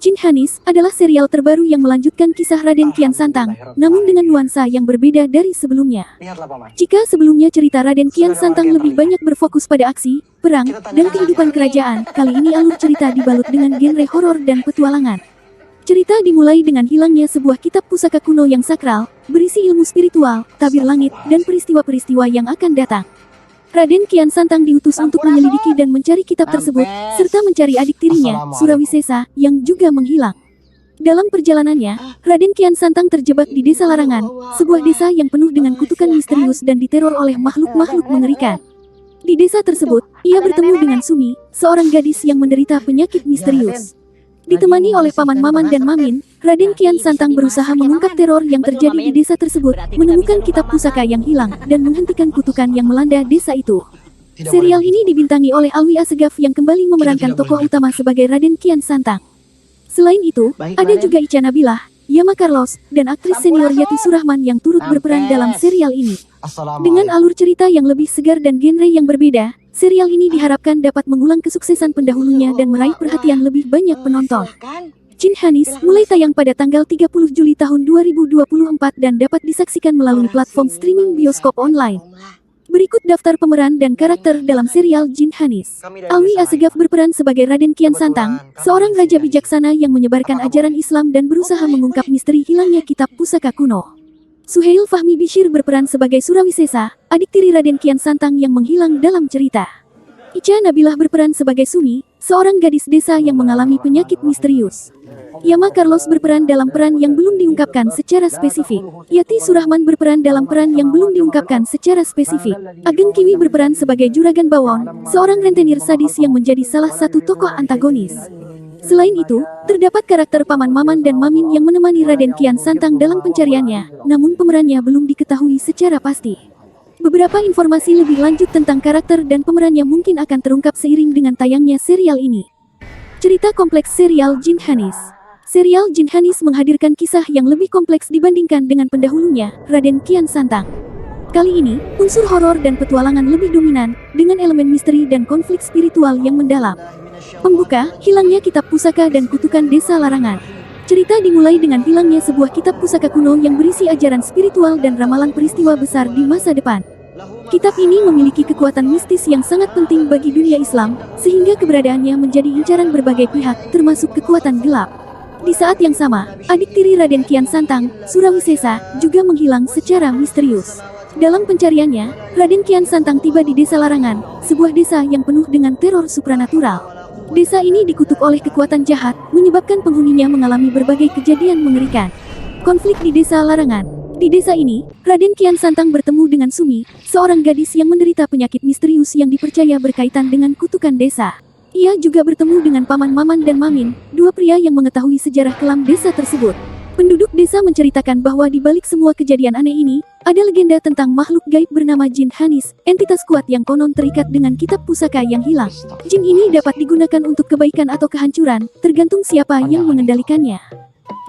Jin Hanis adalah serial terbaru yang melanjutkan kisah Raden Kian Santang, namun dengan nuansa yang berbeda dari sebelumnya. Jika sebelumnya cerita Raden Kian Santang lebih banyak berfokus pada aksi, perang, dan kehidupan kerajaan, kali ini alur cerita dibalut dengan genre horor dan petualangan. Cerita dimulai dengan hilangnya sebuah kitab pusaka kuno yang sakral, berisi ilmu spiritual, tabir langit, dan peristiwa-peristiwa yang akan datang. Raden Kian Santang diutus untuk menyelidiki dan mencari kitab tersebut, serta mencari adik tirinya, Surawisesa, yang juga menghilang. Dalam perjalanannya, Raden Kian Santang terjebak di Desa Larangan, sebuah desa yang penuh dengan kutukan misterius dan diteror oleh makhluk-makhluk mengerikan. Di desa tersebut, ia bertemu dengan Sumi, seorang gadis yang menderita penyakit misterius. Ditemani oleh Paman Maman dan Mamin, Raden Kian Santang berusaha mengungkap teror yang terjadi di desa tersebut, menemukan kitab pusaka yang hilang, dan menghentikan kutukan yang melanda desa itu. Serial ini dibintangi oleh Alwi Assegaf yang kembali memerankan tokoh utama sebagai Raden Kian Santang. Selain itu, ada juga Ica Nabilah, Yama Carlos, dan aktris senior Yati Surahman yang turut berperan dalam serial ini. Dengan alur cerita yang lebih segar dan genre yang berbeda, serial ini diharapkan dapat mengulang kesuksesan pendahulunya dan meraih perhatian lebih banyak penonton. Jin Hanis mulai tayang pada tanggal 30 Juli tahun 2024 dan dapat disaksikan melalui platform streaming bioskop online. Berikut daftar pemeran dan karakter dalam serial Jin Hanis. Alwi Assegaf berperan sebagai Raden Kian Santang, seorang raja bijaksana yang menyebarkan ajaran Islam dan berusaha mengungkap misteri hilangnya kitab pusaka kuno. Suhail Fahmi Bishir berperan sebagai Surawisesa, adik tiri Raden Kian Santang yang menghilang dalam cerita. Ica Nabilah berperan sebagai Sumi, seorang gadis desa yang mengalami penyakit misterius. Yama Carlos berperan dalam peran yang belum diungkapkan secara spesifik. Yati Surahman berperan dalam peran yang belum diungkapkan secara spesifik. Ageng Kiwi berperan sebagai Juragan Bawon, seorang rentenir sadis yang menjadi salah satu tokoh antagonis. Selain itu, terdapat karakter Paman Maman dan Mamin yang menemani Raden Kian Santang dalam pencariannya, namun pemerannya belum diketahui secara pasti. Beberapa informasi lebih lanjut tentang karakter dan pemerannya mungkin akan terungkap seiring dengan tayangnya serial ini. Cerita kompleks serial Jin Hanis. Serial Jin Hanis menghadirkan kisah yang lebih kompleks dibandingkan dengan pendahulunya, Raden Kian Santang. Kali ini, unsur horor dan petualangan lebih dominan, dengan elemen misteri dan konflik spiritual yang mendalam. Pembuka, hilangnya kitab pusaka dan kutukan Desa Larangan. Cerita dimulai dengan hilangnya sebuah kitab pusaka kuno yang berisi ajaran spiritual dan ramalan peristiwa besar di masa depan. Kitab ini memiliki kekuatan mistis yang sangat penting bagi dunia Islam, sehingga keberadaannya menjadi incaran berbagai pihak, termasuk kekuatan gelap. Di saat yang sama, adik tiri Raden Kian Santang, Surawisesa, juga menghilang secara misterius. Dalam pencariannya, Raden Kian Santang tiba di Desa Larangan, sebuah desa yang penuh dengan teror supranatural. Desa ini dikutuk oleh kekuatan jahat, menyebabkan penghuninya mengalami berbagai kejadian mengerikan. Konflik di Desa Larangan. Di desa ini, Raden Kian Santang bertemu dengan Sumi, seorang gadis yang menderita penyakit misterius yang dipercaya berkaitan dengan kutukan desa. Ia juga bertemu dengan Paman Maman dan Mamin, dua pria yang mengetahui sejarah kelam desa tersebut. Penduduk desa menceritakan bahwa di balik semua kejadian aneh ini, ada legenda tentang makhluk gaib bernama Jin Hanis, entitas kuat yang konon terikat dengan kitab pusaka yang hilang. Jin ini dapat digunakan untuk kebaikan atau kehancuran, tergantung siapa yang mengendalikannya.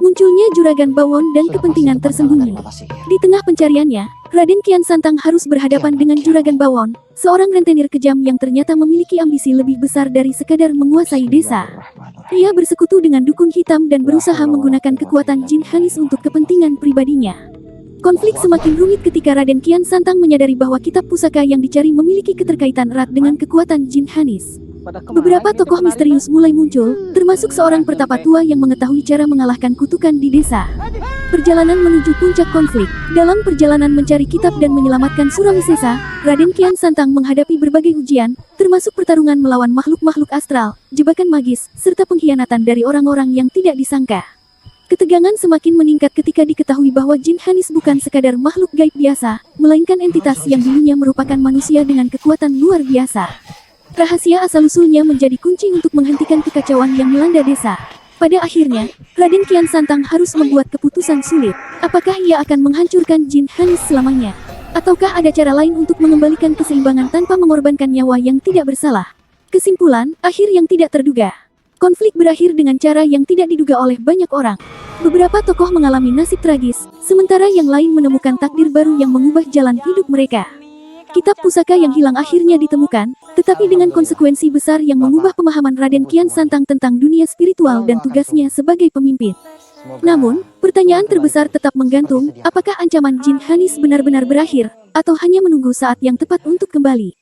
Munculnya Juragan Bawon dan kepentingan tersembunyi. Di tengah pencariannya, Raden Kian Santang harus berhadapan dengan Juragan Bawon, seorang rentenir kejam yang ternyata memiliki ambisi lebih besar dari sekadar menguasai desa. Ia bersekutu dengan dukun hitam dan berusaha menggunakan kekuatan Jin Hanis untuk kepentingan pribadinya. Konflik semakin rumit ketika Raden Kian Santang menyadari bahwa kitab pusaka yang dicari memiliki keterkaitan erat dengan kekuatan Jin Hanis. Beberapa tokoh misterius mulai muncul, termasuk seorang pertapa tua yang mengetahui cara mengalahkan kutukan di desa. Perjalanan menuju puncak konflik. Dalam perjalanan mencari kitab dan menyelamatkan Surawisesa, Raden Kian Santang menghadapi berbagai ujian, termasuk pertarungan melawan makhluk-makhluk astral, jebakan magis, serta pengkhianatan dari orang-orang yang tidak disangka. Ketegangan semakin meningkat ketika diketahui bahwa Jin Hanis bukan sekadar makhluk gaib biasa, melainkan entitas yang dulunya merupakan manusia dengan kekuatan luar biasa. Rahasia asal-usulnya menjadi kunci untuk menghentikan kekacauan yang melanda desa. Pada akhirnya, Raden Kian Santang harus membuat keputusan sulit. Apakah ia akan menghancurkan Jin Hanis selamanya? Ataukah ada cara lain untuk mengembalikan keseimbangan tanpa mengorbankan nyawa yang tidak bersalah? Kesimpulan, akhir yang tidak terduga. Konflik berakhir dengan cara yang tidak diduga oleh banyak orang. Beberapa tokoh mengalami nasib tragis, sementara yang lain menemukan takdir baru yang mengubah jalan hidup mereka. Kitab pusaka yang hilang akhirnya ditemukan, tetapi dengan konsekuensi besar yang mengubah pemahaman Raden Kian Santang tentang dunia spiritual dan tugasnya sebagai pemimpin. Namun, pertanyaan terbesar tetap menggantung, apakah ancaman Jin Hanis benar-benar berakhir, atau hanya menunggu saat yang tepat untuk kembali?